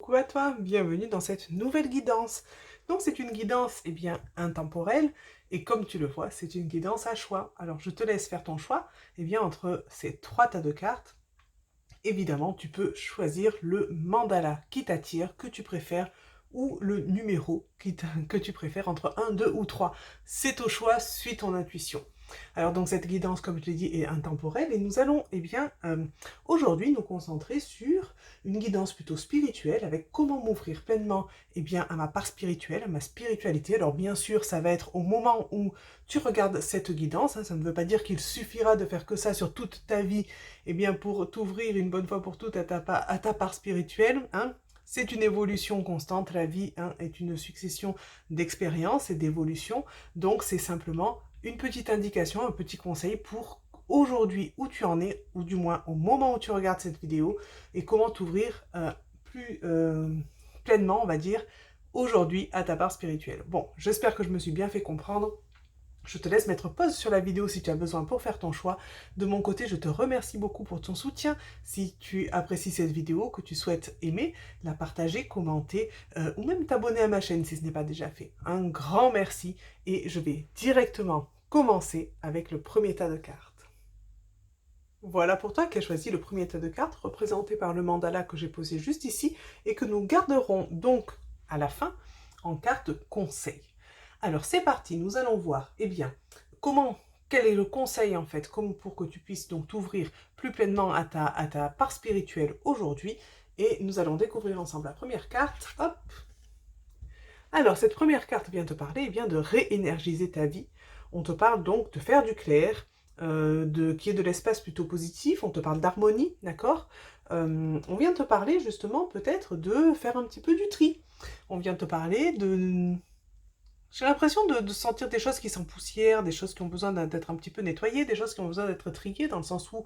Coucou à toi, bienvenue dans cette nouvelle guidance. Donc c'est une guidance intemporelle et comme tu le vois, c'est une guidance à choix. Alors je te laisse faire ton choix entre ces trois tas de cartes. Évidemment, tu peux choisir le mandala qui t'attire, que tu préfères, ou le numéro que tu préfères entre un, 2 ou 3. C'est au choix, suis ton intuition. Alors donc cette guidance, comme je l'ai dit, est intemporelle et nous allons aujourd'hui nous concentrer sur une guidance plutôt spirituelle avec comment m'ouvrir pleinement à ma part spirituelle, à ma spiritualité. Alors bien sûr, ça va être au moment où tu regardes cette guidance, hein, ça ne veut pas dire qu'il suffira de faire que ça sur toute ta vie pour t'ouvrir une bonne fois pour toutes à ta part spirituelle. Hein. C'est une évolution constante, la vie est une succession d'expériences et d'évolutions, donc c'est simplement une petite indication, un petit conseil pour aujourd'hui où tu en es, ou du moins au moment où tu regardes cette vidéo, et comment t'ouvrir plus pleinement, on va dire, aujourd'hui à ta part spirituelle. Bon, j'espère que je me suis bien fait comprendre. Je te laisse mettre pause sur la vidéo si tu as besoin pour faire ton choix. De mon côté, je te remercie beaucoup pour ton soutien. Si tu apprécies cette vidéo, que tu souhaites aimer, la partager, commenter ou même t'abonner à ma chaîne si ce n'est pas déjà fait. Un grand merci et je vais directement commencer avec le premier tas de cartes. Voilà pour toi qui as choisi le premier tas de cartes représenté par le mandala que j'ai posé juste ici et que nous garderons donc à la fin en carte conseil. Alors c'est parti, nous allons voir, quel est le conseil en fait, pour que tu puisses donc t'ouvrir plus pleinement à ta part spirituelle aujourd'hui. Et nous allons découvrir ensemble la première carte. Hop. Alors cette première carte vient te parler de réénergiser ta vie. On te parle donc de faire du clair, qui est de l'espace plutôt positif, on te parle d'harmonie, d'accord. On vient te parler justement peut-être de faire un petit peu du tri. On vient te parler de... J'ai l'impression de sentir des choses qui sont poussières, des choses qui ont besoin d'être un petit peu nettoyées, des choses qui ont besoin d'être triées, dans le sens où,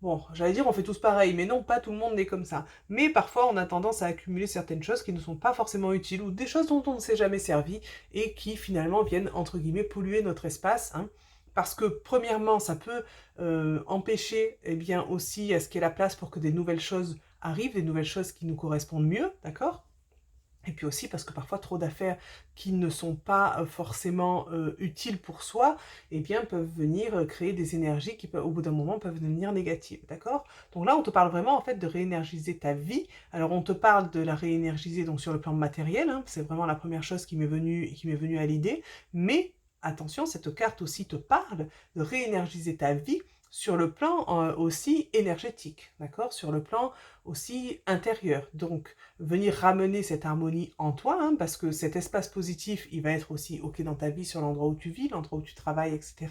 bon, j'allais dire on fait tous pareil, mais non, pas tout le monde n'est comme ça. Mais parfois on a tendance à accumuler certaines choses qui ne sont pas forcément utiles, ou des choses dont on ne s'est jamais servi, et qui finalement viennent, entre guillemets, polluer notre espace, hein. Parce que premièrement, ça peut empêcher aussi à ce qu'il y ait la place pour que des nouvelles choses arrivent, des nouvelles choses qui nous correspondent mieux, d'accord ? Et puis aussi parce que parfois trop d'affaires qui ne sont pas forcément utiles pour soi, peuvent venir créer des énergies qui au bout d'un moment peuvent devenir négatives, d'accord? Donc là on te parle vraiment en fait de réénergiser ta vie. Alors on te parle de la réénergiser donc sur le plan matériel, hein, c'est vraiment la première chose qui m'est venue à l'idée, mais attention, cette carte aussi te parle de réénergiser ta vie sur le plan aussi énergétique, d'accord? Sur le plan aussi intérieur. Donc, venir ramener cette harmonie en toi, hein, parce que cet espace positif, il va être aussi OK dans ta vie, sur l'endroit où tu vis, l'endroit où tu travailles, etc.,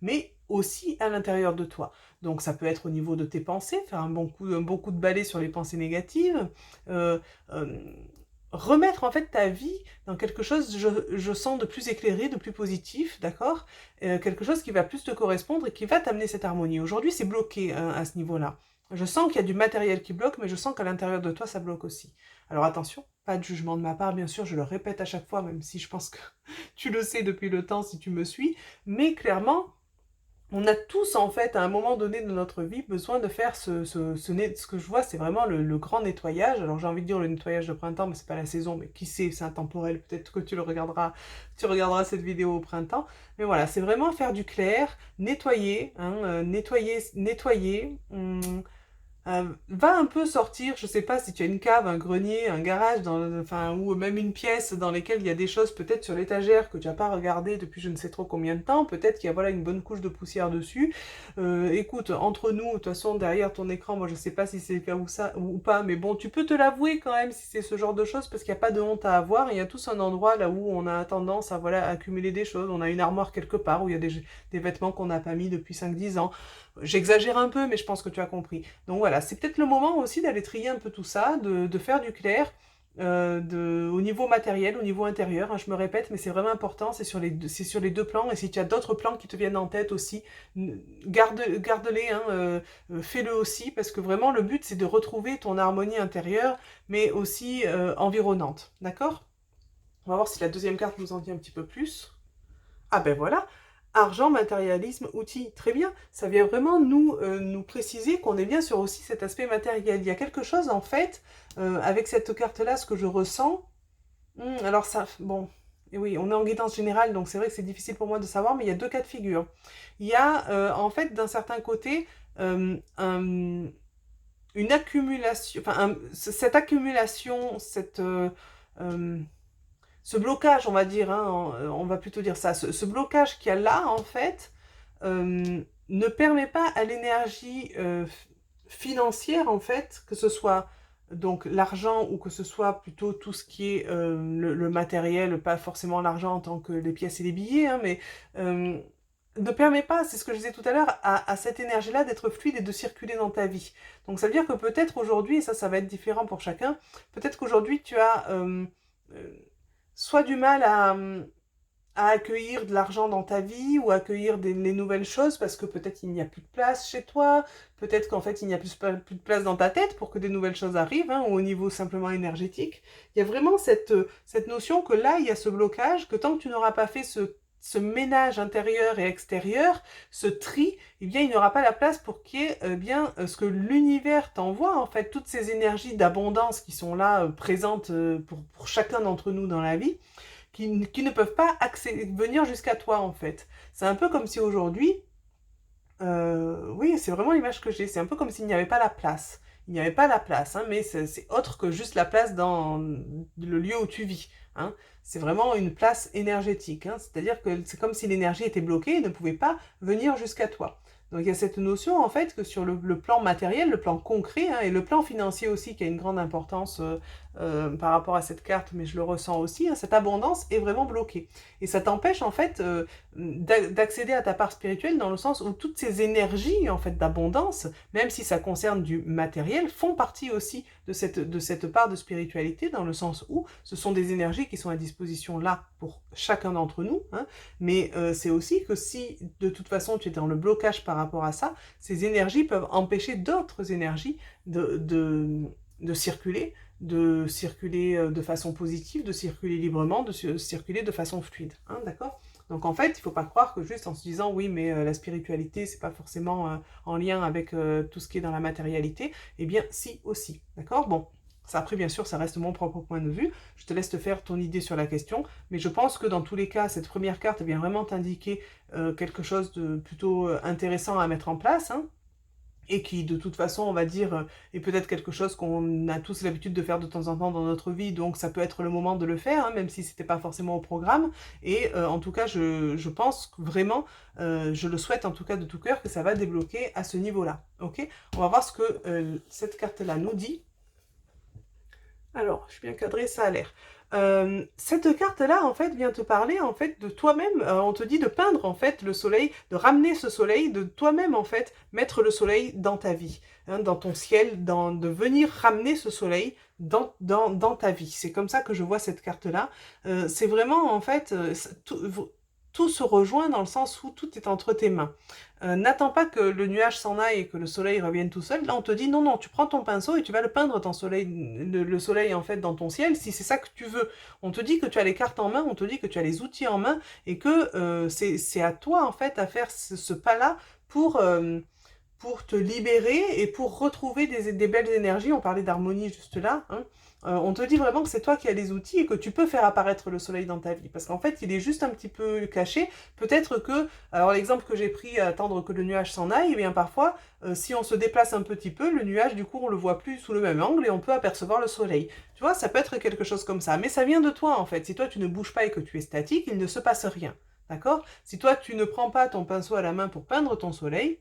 mais aussi à l'intérieur de toi. Donc, ça peut être au niveau de tes pensées, faire un bon coup de balai sur les pensées négatives, euh, euh, remettre en fait ta vie dans quelque chose, je sens, de plus éclairé, de plus positif, d'accord, quelque chose qui va plus te correspondre et qui va t'amener cette harmonie. Aujourd'hui, c'est bloqué hein, à ce niveau-là. Je sens qu'il y a du matériel qui bloque, mais je sens qu'à l'intérieur de toi, ça bloque aussi. Alors attention, pas de jugement de ma part, bien sûr, je le répète à chaque fois, même si je pense que tu le sais depuis le temps si tu me suis, mais clairement, on a tous, en fait, à un moment donné de notre vie, besoin de faire ce que je vois, c'est vraiment le grand nettoyage. Alors, j'ai envie de dire le nettoyage de printemps, mais c'est pas la saison, mais qui sait, c'est intemporel. Peut-être que tu regarderas cette vidéo au printemps. Mais voilà, c'est vraiment faire du clair, nettoyer, hein, nettoyer. Va un peu sortir, je sais pas si tu as une cave, un grenier, un garage, ou même une pièce dans laquelle il y a des choses peut-être sur l'étagère que tu n'as pas regardé depuis je ne sais trop combien de temps, peut-être qu'il y a voilà une bonne couche de poussière dessus. Écoute, entre nous, de toute façon derrière ton écran, moi je sais pas si c'est le cas ou pas, mais bon, tu peux te l'avouer quand même si c'est ce genre de choses parce qu'il n'y a pas de honte à avoir. Il y a tous un endroit là où on a tendance à accumuler des choses. On a une armoire quelque part où il y a des vêtements qu'on n'a pas mis depuis 5-10 ans. J'exagère un peu, mais je pense que tu as compris. Donc voilà, c'est peut-être le moment aussi d'aller trier un peu tout ça, de faire du clair, au niveau matériel, au niveau intérieur, hein, je me répète, mais c'est vraiment important, c'est sur les deux plans, et si tu as d'autres plans qui te viennent en tête aussi, garde-les, hein, fais-le aussi, parce que vraiment le but c'est de retrouver ton harmonie intérieure, mais aussi environnante, d'accord? On va voir si la deuxième carte nous en dit un petit peu plus. Ah ben voilà. argent, matérialisme, outils. Très bien, ça vient vraiment nous préciser qu'on est bien sur aussi cet aspect matériel. Il y a quelque chose en fait, avec cette carte-là, ce que je ressens. Alors ça, bon, et oui, on est en guidance générale, donc c'est vrai que c'est difficile pour moi de savoir, mais il y a deux cas de figure. Il y a en fait d'un certain côté une accumulation, enfin cette accumulation, euh, ce blocage, on va dire, hein, on va plutôt dire ça, ce blocage qu'il y a là, en fait, ne permet pas à l'énergie financière, en fait, que ce soit donc l'argent ou que ce soit plutôt tout ce qui est le matériel, pas forcément l'argent en tant que les pièces et les billets, hein, mais ne permet pas, c'est ce que je disais tout à l'heure, à cette énergie-là d'être fluide et de circuler dans ta vie. Donc ça veut dire que peut-être aujourd'hui, et ça va être différent pour chacun, peut-être qu'aujourd'hui tu as euh, soit du mal à accueillir de l'argent dans ta vie ou accueillir les nouvelles choses parce que peut-être il n'y a plus de place chez toi, peut-être qu'en fait il n'y a plus de place dans ta tête pour que des nouvelles choses arrivent, hein, ou au niveau simplement énergétique. Il y a vraiment cette notion que là, il y a ce blocage, que tant que tu n'auras pas fait ce ménage intérieur et extérieur, ce tri, eh bien, il n'y aura pas la place pour qu'il y ait bien ce que l'univers t'envoie, en fait, toutes ces énergies d'abondance qui sont là, présentes pour chacun d'entre nous dans la vie, qui ne peuvent pas venir jusqu'à toi, en fait. C'est un peu comme si aujourd'hui, oui, c'est vraiment l'image que j'ai, c'est un peu comme s'il n'y avait pas la place. Il n'y avait pas la place, hein, mais c'est autre que juste la place dans le lieu où tu vis. Hein. C'est vraiment une place énergétique. Hein. C'est-à-dire que c'est comme si l'énergie était bloquée et ne pouvait pas venir jusqu'à toi. Donc il y a cette notion en fait que sur le plan matériel, le plan concret, hein, et le plan financier aussi qui a une grande importance par rapport à cette carte, mais je le ressens aussi, hein, cette abondance est vraiment bloquée. Et ça t'empêche en fait d'accéder à ta part spirituelle dans le sens où toutes ces énergies en fait d'abondance, même si ça concerne du matériel, font partie aussi de cette part de spiritualité dans le sens où ce sont des énergies qui sont à disposition là pour chacun d'entre nous, hein, mais c'est aussi que si de toute façon tu es dans le blocage par rapport à ça, ces énergies peuvent empêcher d'autres énergies de circuler, de façon positive, de circuler librement, de circuler de façon fluide, hein, d'accord? Donc en fait, il ne faut pas croire que juste en se disant oui, mais la spiritualité, c'est pas forcément en lien avec tout ce qui est dans la matérialité, eh bien si aussi, d'accord? Bon, ça après bien sûr, ça reste mon propre point de vue, je te laisse te faire ton idée sur la question, mais je pense que dans tous les cas, cette première carte vient vraiment t'indiquer quelque chose de plutôt intéressant à mettre en place, hein, et qui de toute façon, on va dire, est peut-être quelque chose qu'on a tous l'habitude de faire de temps en temps dans notre vie, donc ça peut être le moment de le faire, hein, même si c'était pas forcément au programme, et en tout cas, je pense vraiment, je le souhaite en tout cas de tout cœur, que ça va débloquer à ce niveau-là, ok? On va voir ce que cette carte-là nous dit. Alors, je suis bien cadrée, ça a l'air. Cette carte-là, en fait, vient te parler, en fait, de toi-même. On te dit de peindre, en fait, le soleil, de ramener ce soleil, de toi-même, en fait, mettre le soleil dans ta vie, hein, dans ton ciel, de venir ramener ce soleil dans ta vie. C'est comme ça que je vois cette carte-là. C'est vraiment, en fait, tout se rejoint dans le sens où tout est entre tes mains. N'attends pas que le nuage s'en aille et que le soleil revienne tout seul. Là, on te dit non, non, tu prends ton pinceau et tu vas le peindre ton soleil, le soleil en fait dans ton ciel, si c'est ça que tu veux. On te dit que tu as les cartes en main, on te dit que tu as les outils en main et que c'est à toi en fait à faire ce pas-là pour te libérer et pour retrouver des belles énergies. On parlait d'harmonie juste là. Hein. On te dit vraiment que c'est toi qui as les outils et que tu peux faire apparaître le soleil dans ta vie. Parce qu'en fait, il est juste un petit peu caché. Peut-être que, alors l'exemple que j'ai pris, attendre que le nuage s'en aille, eh bien parfois, si on se déplace un petit peu, le nuage, du coup, on le voit plus sous le même angle et on peut apercevoir le soleil. Tu vois, ça peut être quelque chose comme ça. Mais ça vient de toi, en fait. Si toi, tu ne bouges pas et que tu es statique, il ne se passe rien. D'accord? Si toi, tu ne prends pas ton pinceau à la main pour peindre ton soleil,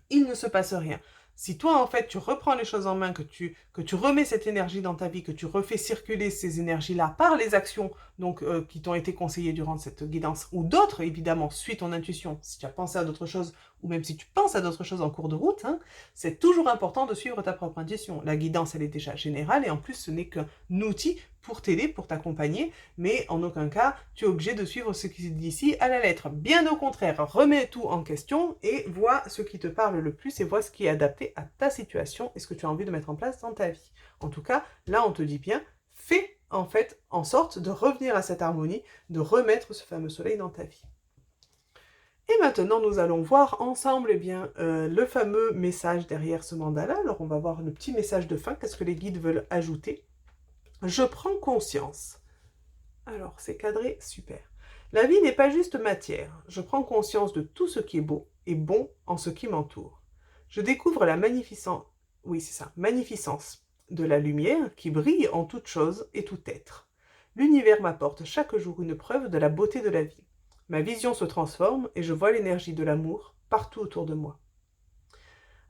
il ne se passe rien. Si toi, en fait, tu reprends les choses en main, que tu remets cette énergie dans ta vie, que tu refais circuler ces énergies-là par les actions donc, qui t'ont été conseillées durant cette guidance, ou d'autres, évidemment, suis ton intuition, si tu as pensé à d'autres choses, ou même si tu penses à d'autres choses en cours de route, hein, c'est toujours important de suivre ta propre intuition. La guidance, elle est déjà générale, et en plus, ce n'est qu'un outil pour t'aider, pour t'accompagner, mais en aucun cas, tu es obligé de suivre ce qui est dit ici à la lettre. Bien au contraire, remets tout en question et vois ce qui te parle le plus et vois ce qui est adapté à ta situation et ce que tu as envie de mettre en place dans ta vie. En tout cas, là, on te dit bien, fais en fait en sorte de revenir à cette harmonie, de remettre ce fameux soleil dans ta vie. Et maintenant, nous allons voir ensemble eh bien, le fameux message derrière ce mandala. Alors, on va voir le petit message de fin. Qu'est-ce que les guides veulent ajouter? Je prends conscience. Alors, c'est cadré, super. La vie n'est pas juste matière. Je prends conscience de tout ce qui est beau et bon en ce qui m'entoure. Je découvre la magnificence, oui, c'est ça, magnificence de la lumière qui brille en toute chose et tout être. L'univers m'apporte chaque jour une preuve de la beauté de la vie. Ma vision se transforme et je vois l'énergie de l'amour partout autour de moi.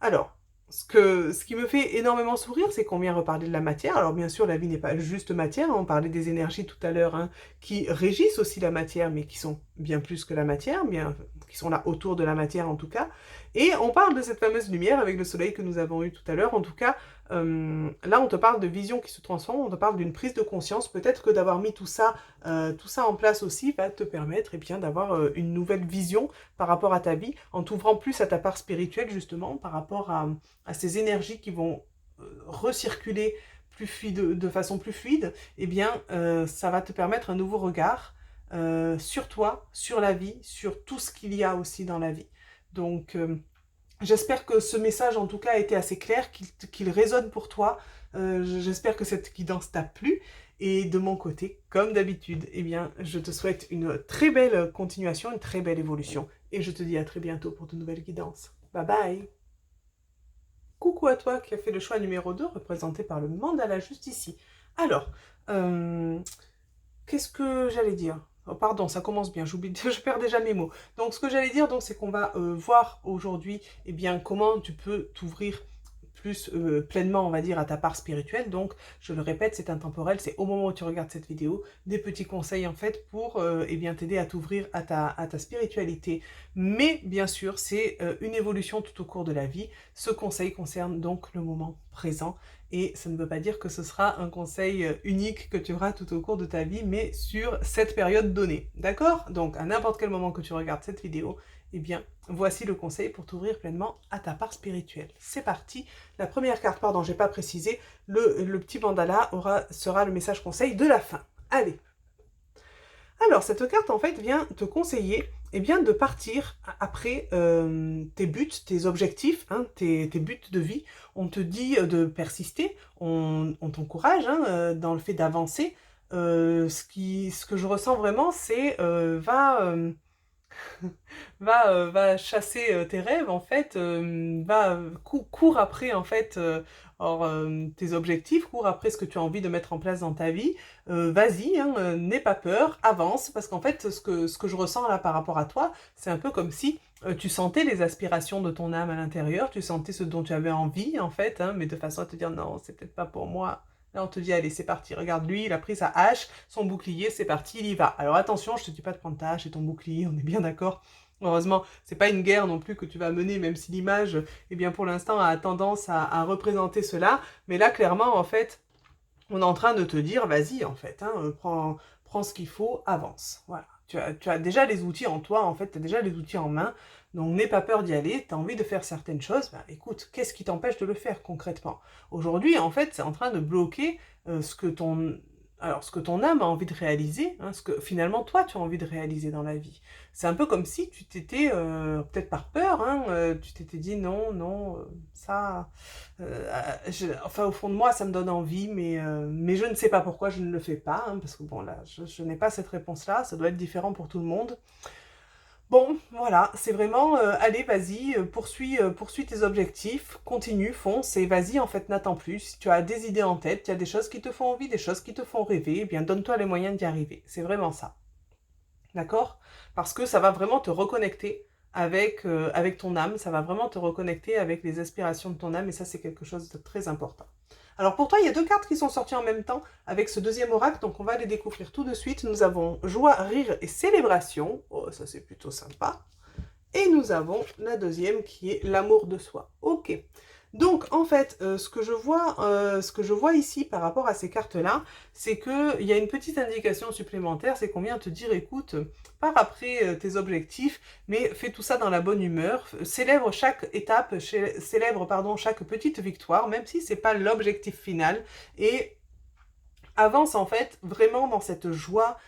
Alors, ce qui me fait énormément sourire, c'est qu'on vient reparler de la matière. Alors bien sûr, la vie n'est pas juste matière, hein. On parlait des énergies tout à l'heure, hein, qui régissent aussi la matière, mais qui sont bien plus que la matière, bien, qui sont là autour de la matière en tout cas. Et on parle de cette fameuse lumière avec le soleil que nous avons eu tout à l'heure. En tout cas, là on te parle de vision qui se transforme, on te parle d'une prise de conscience. Peut-être que d'avoir mis tout ça en place aussi va te permettre eh bien, d'avoir une nouvelle vision par rapport à ta vie, en t'ouvrant plus à ta part spirituelle justement, par rapport à ces énergies qui vont recirculer plus fluide, de façon plus fluide, eh bien, ça va te permettre un nouveau regard sur toi, sur la vie, sur tout ce qu'il y a aussi dans la vie. Donc, j'espère que ce message, en tout cas, a été assez clair, qu'il résonne pour toi. J'espère que cette guidance t'a plu. Et de mon côté, comme d'habitude, eh bien, je te souhaite une très belle continuation, une très belle évolution. Et je te dis à très bientôt pour de nouvelles guidances. Bye bye! Coucou à toi qui a fait le choix numéro 2, représenté par le mandala juste ici. Alors, qu'est-ce que j'allais dire? Oh, pardon, ça commence bien, j'oublie, je perds déjà mes mots. Donc, ce que j'allais dire, c'est qu'on va voir aujourd'hui eh bien, comment tu peux t'ouvrir plus pleinement, on va dire, à ta part spirituelle. Donc, je le répète, c'est intemporel, c'est au moment où tu regardes cette vidéo, des petits conseils, en fait, pour eh bien, t'aider à t'ouvrir à ta spiritualité. Mais, bien sûr, c'est une évolution tout au cours de la vie. Ce conseil concerne donc le moment présent. Et ça ne veut pas dire que ce sera un conseil unique que tu auras tout au cours de ta vie, mais sur cette période donnée. D'accord? Donc, à n'importe quel moment que tu regardes cette vidéo, eh bien, voici le conseil pour t'ouvrir pleinement à ta part spirituelle. C'est parti. La première carte, pardon, j'ai pas précisé, le petit mandala sera le message conseil de la fin. Allez. Alors, cette carte, en fait, vient te conseiller eh bien, de partir après tes buts, tes objectifs, hein, tes buts de vie. On te dit de persister, on t'encourage hein, dans le fait d'avancer. Ce que je ressens vraiment, c'est va chasser tes rêves en fait, cours après en fait tes objectifs, cours après ce que tu as envie de mettre en place dans ta vie, vas-y, hein, n'aie pas peur, avance, parce qu'en fait ce que je ressens là par rapport à toi, c'est un peu comme si tu sentais les aspirations de ton âme à l'intérieur, tu sentais ce dont tu avais envie en fait, hein, mais de façon à te dire non, c'est peut-être pas pour moi. Là, on te dit, allez, c'est parti, regarde lui, il a pris sa hache, son bouclier, c'est parti, il y va. Alors attention, je te dis pas de prendre ta hache et ton bouclier, on est bien d'accord. Heureusement, c'est pas une guerre non plus que tu vas mener, même si l'image, eh bien, pour l'instant, a tendance à représenter cela. Mais là, clairement, en fait, on est en train de te dire, vas-y, en fait, hein, prends ce qu'il faut, avance. Voilà. Tu as déjà les outils en toi, en fait, tu as déjà les outils en main. Donc, n'aie pas peur d'y aller. Tu as envie de faire certaines choses. Ben, écoute, qu'est-ce qui t'empêche de le faire concrètement? Aujourd'hui, en fait, c'est en train de bloquer ce que ton âme a envie de réaliser, hein, ce que finalement toi tu as envie de réaliser dans la vie. C'est un peu comme si tu t'étais, peut-être par peur, hein, tu t'étais dit non, non, ça, enfin au fond de moi ça me donne envie, mais je ne sais pas pourquoi je ne le fais pas, hein, parce que bon là, je n'ai pas cette réponse-là, ça doit être différent pour tout le monde. Bon, voilà, c'est vraiment, allez, vas-y, poursuis tes objectifs, continue, fonce, et vas-y, en fait, n'attends plus. Si tu as des idées en tête, il y a des choses qui te font envie, des choses qui te font rêver, eh bien, donne-toi les moyens d'y arriver. C'est vraiment ça. D'accord? Parce que ça va vraiment te reconnecter avec ton âme, ça va vraiment te reconnecter avec les aspirations de ton âme, et ça, c'est quelque chose de très important. Alors pour toi, il y a deux cartes qui sont sorties en même temps avec ce deuxième oracle, donc on va les découvrir tout de suite. Nous avons joie, rire et célébration. Oh, ça c'est plutôt sympa. Et nous avons la deuxième qui est l'amour de soi. Ok. Donc en fait, ce que je vois ici par rapport à ces cartes-là, c'est qu'il y a une petite indication supplémentaire, c'est qu'on vient te dire, écoute, pars après tes objectifs, mais fais tout ça dans la bonne humeur, célèbre chaque étape, chaque petite victoire, même si c'est pas l'objectif final, et avance en fait vraiment dans cette joie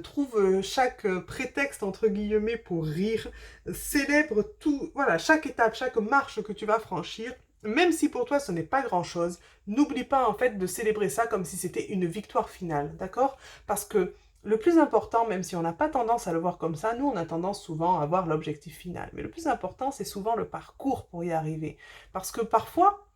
trouve chaque prétexte, entre guillemets, pour rire, célèbre tout, voilà, chaque étape, chaque marche que tu vas franchir, même si pour toi ce n'est pas grand-chose, n'oublie pas en fait de célébrer ça comme si c'était une victoire finale, d'accord? Parce que le plus important, même si on n'a pas tendance à le voir comme ça, nous on a tendance souvent à voir l'objectif final. Mais le plus important, c'est souvent le parcours pour y arriver. Parce que parfois,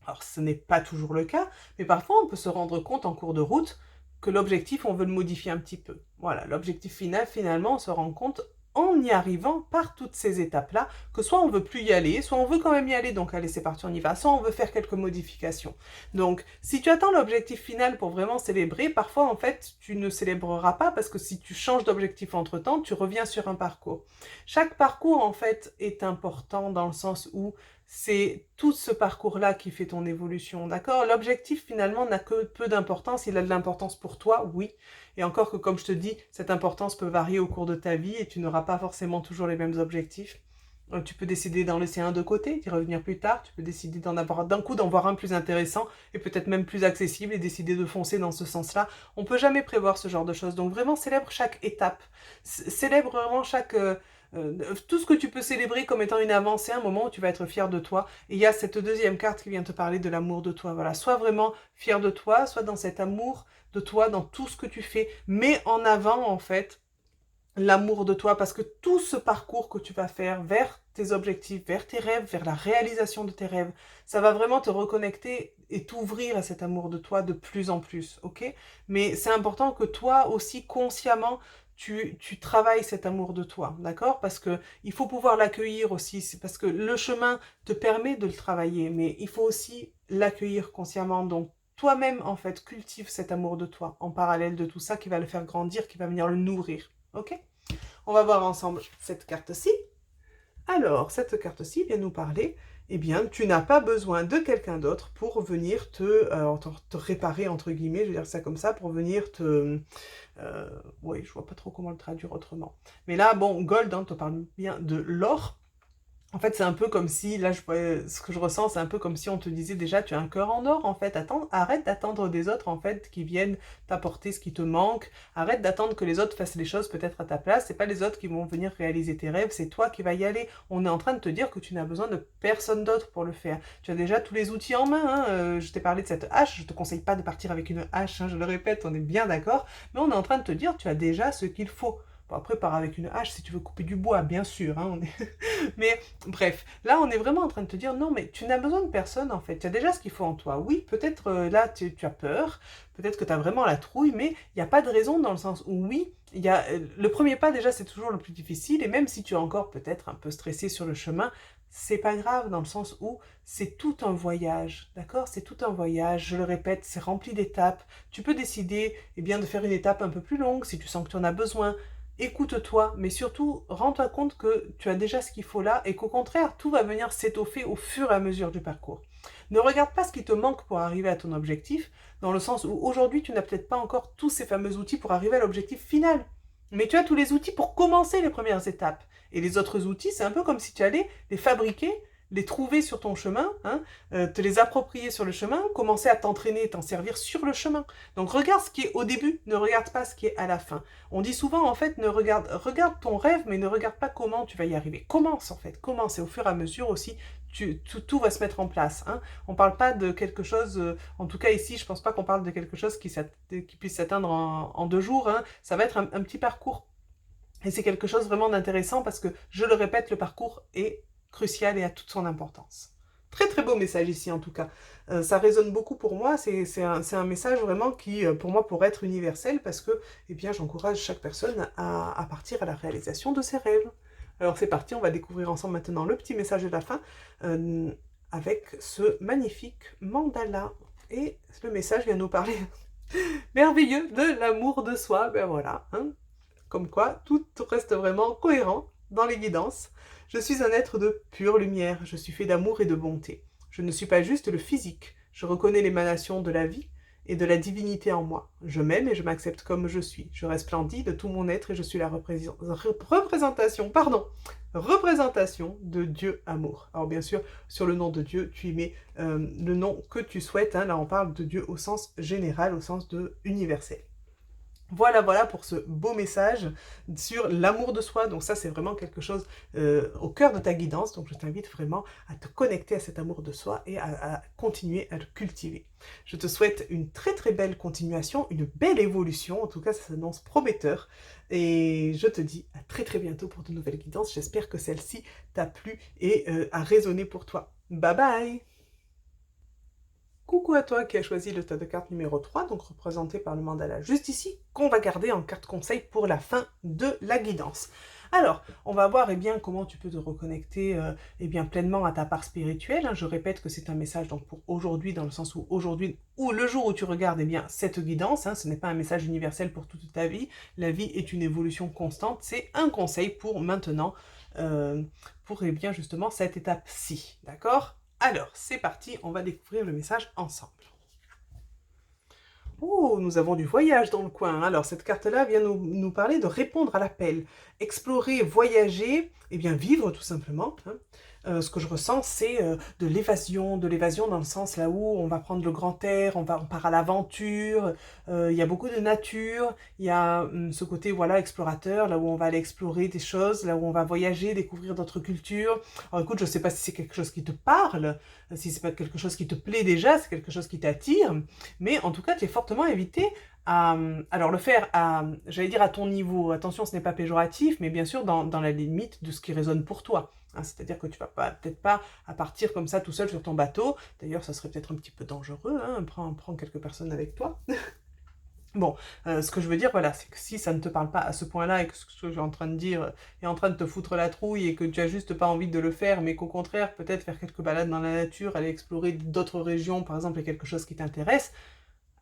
alors ce n'est pas toujours le cas, mais parfois on peut se rendre compte en cours de route que l'objectif, on veut le modifier un petit peu. Voilà, l'objectif final, finalement, on se rend compte en y arrivant par toutes ces étapes-là, que soit on veut plus y aller, soit on veut quand même y aller, donc allez c'est parti on y va, soit on veut faire quelques modifications. Donc si tu attends l'objectif final pour vraiment célébrer, parfois en fait tu ne célébreras pas parce que si tu changes d'objectif entre-temps, tu reviens sur un parcours. Chaque parcours en fait est important dans le sens où c'est tout ce parcours-là qui fait ton évolution, d'accord? L'objectif, finalement, n'a que peu d'importance. Il a de l'importance pour toi, oui. Et encore que, comme je te dis, cette importance peut varier au cours de ta vie et tu n'auras pas forcément toujours les mêmes objectifs. Tu peux décider d'en laisser un de côté, d'y revenir plus tard. Tu peux décider d'en avoir d'un coup, d'en voir un plus intéressant et peut-être même plus accessible et décider de foncer dans ce sens-là. On peut jamais prévoir ce genre de choses. Donc vraiment, célèbre chaque étape. Célèbre vraiment tout ce que tu peux célébrer comme étant une avancée, un moment où tu vas être fier de toi. Et il y a cette deuxième carte qui vient te parler de l'amour de toi. Voilà, sois vraiment fier de toi, sois dans cet amour de toi, dans tout ce que tu fais. Mets en avant, en fait, l'amour de toi, parce que tout ce parcours que tu vas faire vers tes objectifs, vers tes rêves, vers la réalisation de tes rêves, ça va vraiment te reconnecter et t'ouvrir à cet amour de toi de plus en plus, ok? Mais c'est important que toi aussi, consciemment, tu travailles cet amour de toi, d'accord? Parce que il faut pouvoir l'accueillir aussi, c'est parce que le chemin te permet de le travailler, mais il faut aussi l'accueillir consciemment, donc toi-même, en fait, cultive cet amour de toi en parallèle de tout ça qui va le faire grandir, qui va venir le nourrir. Ok? On va voir ensemble cette carte-ci. Alors, cette carte-ci vient nous parler, eh bien, tu n'as pas besoin de quelqu'un d'autre pour venir te réparer, entre guillemets, je veux dire ça comme ça, pour venir te... oui, je vois pas trop comment le traduire autrement. Mais là, bon, gold, hein, te parle bien de l'or. En fait, c'est un peu comme si, là, ce que je ressens, c'est un peu comme si on te disait déjà, tu as un cœur en or, en fait. Attends, arrête d'attendre des autres, en fait, qui viennent t'apporter ce qui te manque. Arrête d'attendre que les autres fassent les choses peut-être à ta place. C'est pas les autres qui vont venir réaliser tes rêves, c'est toi qui vas y aller. On est en train de te dire que tu n'as besoin de personne d'autre pour le faire. Tu as déjà tous les outils en main, hein. Je t'ai parlé de cette hache, je te conseille pas de partir avec une hache, hein, je le répète, on est bien d'accord. Mais on est en train de te dire, tu as déjà ce qu'il faut. Bon, après, pars avec une hache si tu veux couper du bois, bien sûr, hein, mais bref, là on est vraiment en train de te dire non mais tu n'as besoin de personne en fait, tu as déjà ce qu'il faut en toi. Oui, peut-être là tu as peur, peut-être que tu as vraiment la trouille, mais il n'y a pas de raison dans le sens où oui, il y a, le premier pas déjà c'est toujours le plus difficile et même si tu es encore peut-être un peu stressé sur le chemin, c'est pas grave dans le sens où c'est tout un voyage, d'accord? C'est tout un voyage, je le répète, c'est rempli d'étapes. Tu peux décider eh bien, de faire une étape un peu plus longue si tu sens que tu en as besoin. Écoute-toi, mais surtout, rends-toi compte que tu as déjà ce qu'il faut là et qu'au contraire, tout va venir s'étoffer au fur et à mesure du parcours. Ne regarde pas ce qui te manque pour arriver à ton objectif, dans le sens où aujourd'hui, tu n'as peut-être pas encore tous ces fameux outils pour arriver à l'objectif final. Mais tu as tous les outils pour commencer les premières étapes. Et les autres outils, c'est un peu comme si tu allais les fabriquer, les trouver sur ton chemin, hein, te les approprier sur le chemin, commencer à t'entraîner et t'en servir sur le chemin. Donc regarde ce qui est au début, ne regarde pas ce qui est à la fin. On dit souvent en fait, regarde ton rêve, mais ne regarde pas comment tu vas y arriver. Commence en fait, commence et au fur et à mesure aussi, tout va se mettre en place. Hein. On ne parle pas de quelque chose, en tout cas ici, je ne pense pas qu'on parle de quelque chose qui puisse s'atteindre en 2 jours. Hein. Ça va être un petit parcours. Et c'est quelque chose vraiment d'intéressant parce que, je le répète, le parcours est crucial et a toute son importance. Très très beau message ici en tout cas. Ça résonne beaucoup pour moi, c'est un message vraiment qui pour moi pourrait être universel parce que eh bien, j'encourage chaque personne à partir à la réalisation de ses rêves. Alors c'est parti, on va découvrir ensemble maintenant le petit message de la fin avec ce magnifique mandala. Et le message vient nous parler merveilleux de l'amour de soi, ben voilà. Hein. Comme quoi, tout reste vraiment cohérent dans l'évidence. Je suis un être de pure lumière, je suis fait d'amour et de bonté. Je ne suis pas juste le physique, je reconnais l'émanation de la vie et de la divinité en moi. Je m'aime et je m'accepte comme je suis. Je resplendis de tout mon être et je suis la représentation de Dieu amour. Alors bien sûr, sur le nom de Dieu, tu y mets le nom que tu souhaites. Hein. Là, on parle de Dieu au sens général, au sens de universel. Voilà, voilà pour ce beau message sur l'amour de soi. Donc ça, c'est vraiment quelque chose au cœur de ta guidance. Donc je t'invite vraiment à te connecter à cet amour de soi et à continuer à le cultiver. Je te souhaite une très très belle continuation, une belle évolution. En tout cas, ça s'annonce prometteur. Et je te dis à très très bientôt pour de nouvelles guidances. J'espère que celle-ci t'a plu et a résonné pour toi. Bye bye! Coucou à toi qui as choisi le tas de cartes numéro 3, donc représenté par le mandala juste ici, qu'on va garder en carte conseil pour la fin de la guidance. Alors, on va voir bien, comment tu peux te reconnecter bien, pleinement à ta part spirituelle. Je répète que c'est un message donc, pour aujourd'hui, dans le sens où aujourd'hui, ou le jour où tu regardes bien, cette guidance, ce n'est pas un message universel pour toute ta vie. La vie est une évolution constante. C'est un conseil pour maintenant, pour bien, justement cette étape-ci. D'accord? Alors, c'est parti, on va découvrir le message ensemble. Oh, nous avons du voyage dans le coin. Alors, cette carte-là vient nous parler de répondre à l'appel. Explorer, voyager, et bien vivre tout simplement. Ce que je ressens, c'est de l'évasion dans le sens là où on va prendre le grand air, on part à l'aventure, il y a beaucoup de nature, il y a ce côté voilà explorateur, là où on va aller explorer des choses, là où on va voyager, découvrir d'autres cultures. Alors écoute, je ne sais pas si c'est quelque chose qui te parle, si c'est pas quelque chose qui te plaît déjà, c'est quelque chose qui t'attire, mais en tout cas, tu es fortement invité à, alors le faire à, j'allais dire à ton niveau, attention, ce n'est pas péjoratif, mais bien sûr dans la limite de ce qui résonne pour toi. C'est-à-dire que tu vas peut-être pas à partir comme ça tout seul sur ton bateau. D'ailleurs, ça serait peut-être un petit peu dangereux, prends quelques personnes avec toi. Bon, ce que je veux dire, voilà, c'est que si ça ne te parle pas à ce point-là et que ce que je suis en train de dire est en train de te foutre la trouille et que tu as juste pas envie de le faire, mais qu'au contraire, peut-être faire quelques balades dans la nature, aller explorer d'autres régions, par exemple, et quelque chose qui t'intéresse,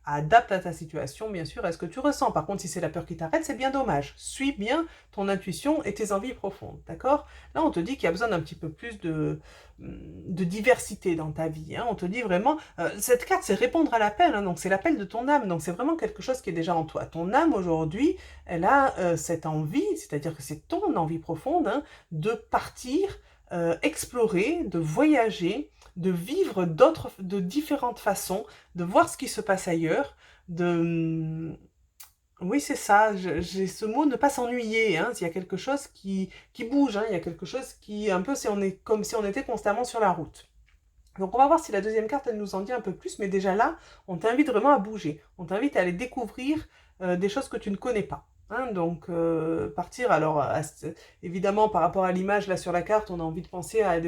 adapte à ta situation, bien sûr, à ce que tu ressens. Par contre, si c'est la peur qui t'arrête, c'est bien dommage. Suis bien ton intuition et tes envies profondes, d'accord? Là, on te dit qu'il y a besoin d'un petit peu plus de diversité dans ta vie. On te dit vraiment, cette carte, c'est répondre à l'appel, donc c'est l'appel de ton âme, donc c'est vraiment quelque chose qui est déjà en toi. Ton âme, aujourd'hui, elle a cette envie, c'est-à-dire que c'est ton envie profonde, de partir, explorer, de voyager, de vivre de différentes façons, de voir ce qui se passe ailleurs, de... Oui, c'est ça, j'ai ce mot, ne pas s'ennuyer, il y a quelque chose qui bouge, il y a quelque chose qui, un peu, comme si on était constamment sur la route. Donc on va voir si la deuxième carte, elle nous en dit un peu plus, mais déjà là, on t'invite vraiment à bouger, on t'invite à aller découvrir des choses que tu ne connais pas. Donc partir, alors évidemment par rapport à l'image là sur la carte, on a envie de penser à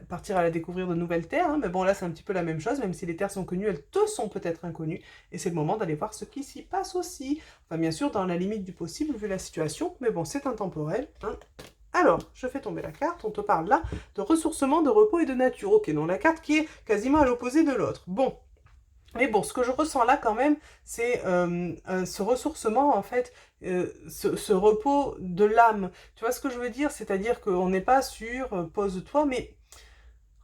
partir à la découvrir de nouvelles terres, mais bon là c'est un petit peu la même chose, même si les terres sont connues, elles te sont peut-être inconnues, et c'est le moment d'aller voir ce qui s'y passe aussi. Enfin bien sûr dans la limite du possible vu la situation, mais bon c'est intemporel. Alors, je fais tomber la carte, on te parle là de ressourcement, de repos et de nature. Ok, donc la carte qui est quasiment à l'opposé de l'autre. Bon, mais bon, ce que je ressens là quand même, c'est ce ressourcement, en fait, ce repos de l'âme. Tu vois ce que je veux dire? C'est-à-dire qu'on n'est pas sur pose-toi, mais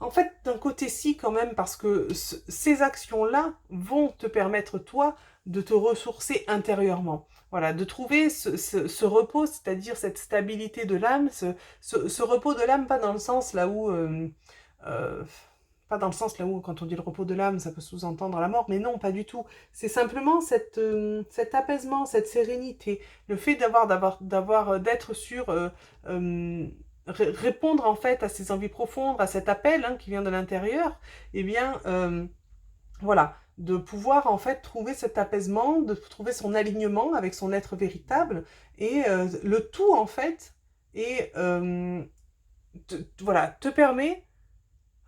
en fait, d'un côté si quand même, parce que ces actions-là vont te permettre, toi, de te ressourcer intérieurement. Voilà, de trouver ce repos, c'est-à-dire cette stabilité de l'âme, ce repos de l'âme, pas dans le sens là où... euh, pas dans le sens là où, quand on dit le repos de l'âme, ça peut sous-entendre la mort, mais non, pas du tout. C'est simplement cet apaisement, cette sérénité, le fait d'être sur... répondre en fait à ces envies profondes, à cet appel qui vient de l'intérieur, eh bien, voilà, de pouvoir en fait trouver cet apaisement, de trouver son alignement avec son être véritable, et le tout en fait, et voilà, te permet,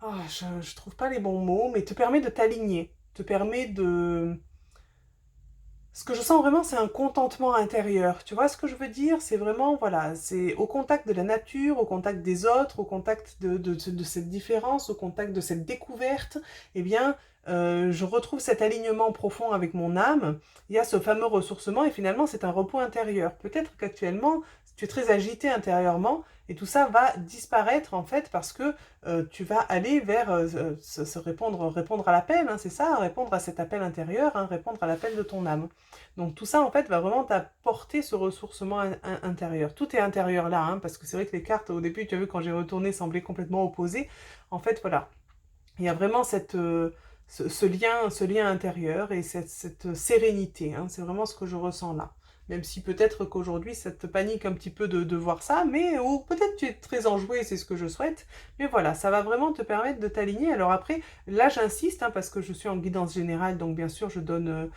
je trouve pas les bons mots, mais te permet de t'aligner, te permet de... Ce que je sens vraiment, c'est un contentement intérieur. Tu vois ce que je veux dire? C'est vraiment, voilà, c'est au contact de la nature, au contact des autres, au contact de cette différence, au contact de cette découverte, eh bien, je retrouve cet alignement profond avec mon âme. Il y a ce fameux ressourcement et finalement, c'est un repos intérieur. Peut-être qu'actuellement, tu es très agité intérieurement et tout ça va disparaître en fait parce que tu vas aller vers répondre à l'appel, c'est ça, répondre à cet appel intérieur, répondre à l'appel de ton âme. Donc tout ça en fait va vraiment t'apporter ce ressourcement intérieur. Tout est intérieur là, parce que c'est vrai que les cartes au début, tu as vu quand j'ai retourné, semblaient complètement opposées. En fait voilà, il y a vraiment ce lien intérieur et cette sérénité, c'est vraiment ce que je ressens là. même si peut-être qu'aujourd'hui ça te panique un petit peu de voir ça, mais ou peut-être tu es très enjoué, c'est ce que je souhaite, mais voilà, ça va vraiment te permettre de t'aligner. Alors après, là j'insiste, hein, parce que je suis en guidance générale, donc bien sûr je donne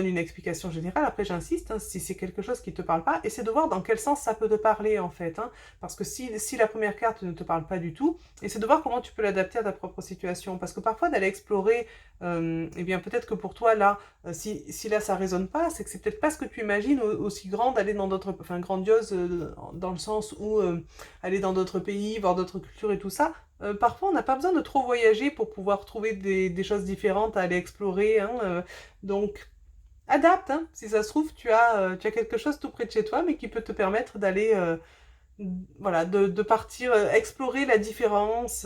une explication générale, après j'insiste, hein, si c'est quelque chose qui ne te parle pas, essaie de voir dans quel sens ça peut te parler en fait, hein, parce que si la première carte ne te parle pas du tout, essaie de voir comment tu peux l'adapter à ta propre situation, parce que parfois d'aller explorer, eh bien peut-être que pour toi là, si là ça résonne pas, c'est que c'est peut-être pas ce que tu imagines aussi grand d'aller dans d'autres, enfin grandiose dans le sens où aller dans d'autres pays, voir d'autres cultures et tout ça. Parfois, on n'a pas besoin de trop voyager pour pouvoir trouver des choses différentes à aller explorer, hein, donc, adapte, hein. Si ça se trouve, tu as quelque chose tout près de chez toi, mais qui peut te permettre d'aller, voilà, de partir explorer la différence.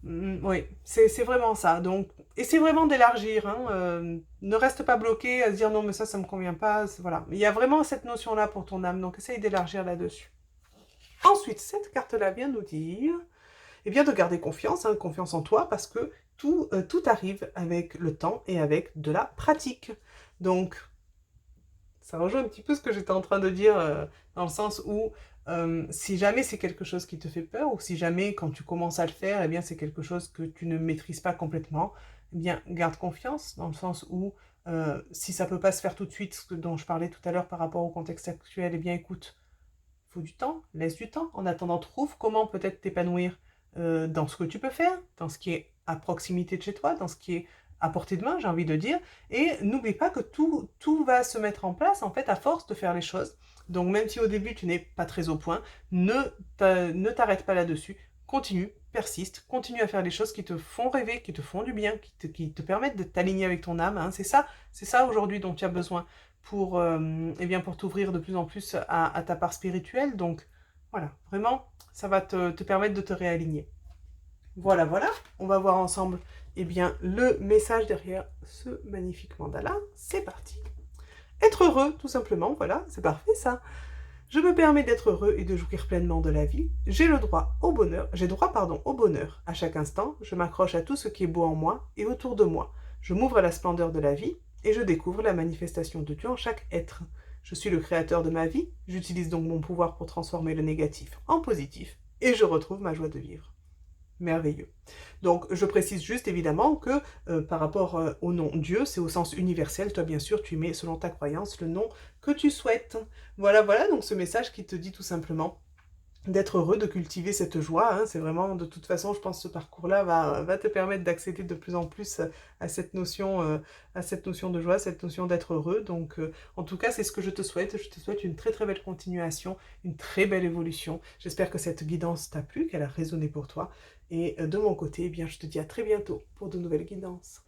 Oui, c'est vraiment ça. Donc, essaie vraiment d'élargir, hein, ne reste pas bloqué à se dire non, mais ça me convient pas. Voilà. Il y a vraiment cette notion-là pour ton âme, donc essaye d'élargir là-dessus. Ensuite, cette carte-là vient nous dire et bien de garder confiance, hein, confiance en toi, parce que tout arrive avec le temps et avec de la pratique. Donc, ça rejoint un petit peu ce que j'étais en train de dire, dans le sens où si jamais c'est quelque chose qui te fait peur, ou si jamais quand tu commences à le faire, eh bien c'est quelque chose que tu ne maîtrises pas complètement, eh bien garde confiance, dans le sens où si ça peut pas se faire tout de suite, ce dont je parlais tout à l'heure par rapport au contexte actuel, eh bien écoute, faut du temps, laisse du temps. En attendant, trouve comment peut-être t'épanouir dans ce que tu peux faire, dans ce qui est à proximité de chez toi, dans ce qui est à portée de main, j'ai envie de dire. Et n'oublie pas que tout va se mettre en place, en fait, à force de faire les choses. Donc, même si au début, tu n'es pas très au point, ne t'arrête pas là-dessus. Continue, persiste, continue à faire les choses qui te font rêver, qui te font du bien, qui te permettent de t'aligner avec ton âme, hein. C'est ça aujourd'hui dont tu as besoin pour, eh bien, pour t'ouvrir de plus en plus à ta part spirituelle. Donc, voilà, vraiment, ça va te permettre de te réaligner. Voilà, voilà, on va voir ensemble eh bien, le message derrière ce magnifique mandala. C'est parti. Être heureux, tout simplement, voilà, c'est parfait ça. Je me permets d'être heureux et de jouir pleinement de la vie. J'ai droit, pardon, au bonheur. À chaque instant, je m'accroche à tout ce qui est beau en moi et autour de moi. Je m'ouvre à la splendeur de la vie et je découvre la manifestation de Dieu en chaque être. Je suis le créateur de ma vie, j'utilise donc mon pouvoir pour transformer le négatif en positif et je retrouve ma joie de vivre. Merveilleux. Donc, je précise juste évidemment que par rapport au nom Dieu, c'est au sens universel. Toi, bien sûr, tu mets selon ta croyance le nom que tu souhaites. Voilà, voilà, donc ce message qui te dit tout simplement d'être heureux, de cultiver cette joie, hein. C'est vraiment, de toute façon, je pense que ce parcours-là va te permettre d'accéder de plus en plus à cette notion de joie, cette notion d'être heureux. Donc, en tout cas, c'est ce que je te souhaite. Je te souhaite une très très belle continuation, une très belle évolution. J'espère que cette guidance t'a plu, qu'elle a résonné pour toi. Et de mon côté, eh bien, je te dis à très bientôt pour de nouvelles guidances.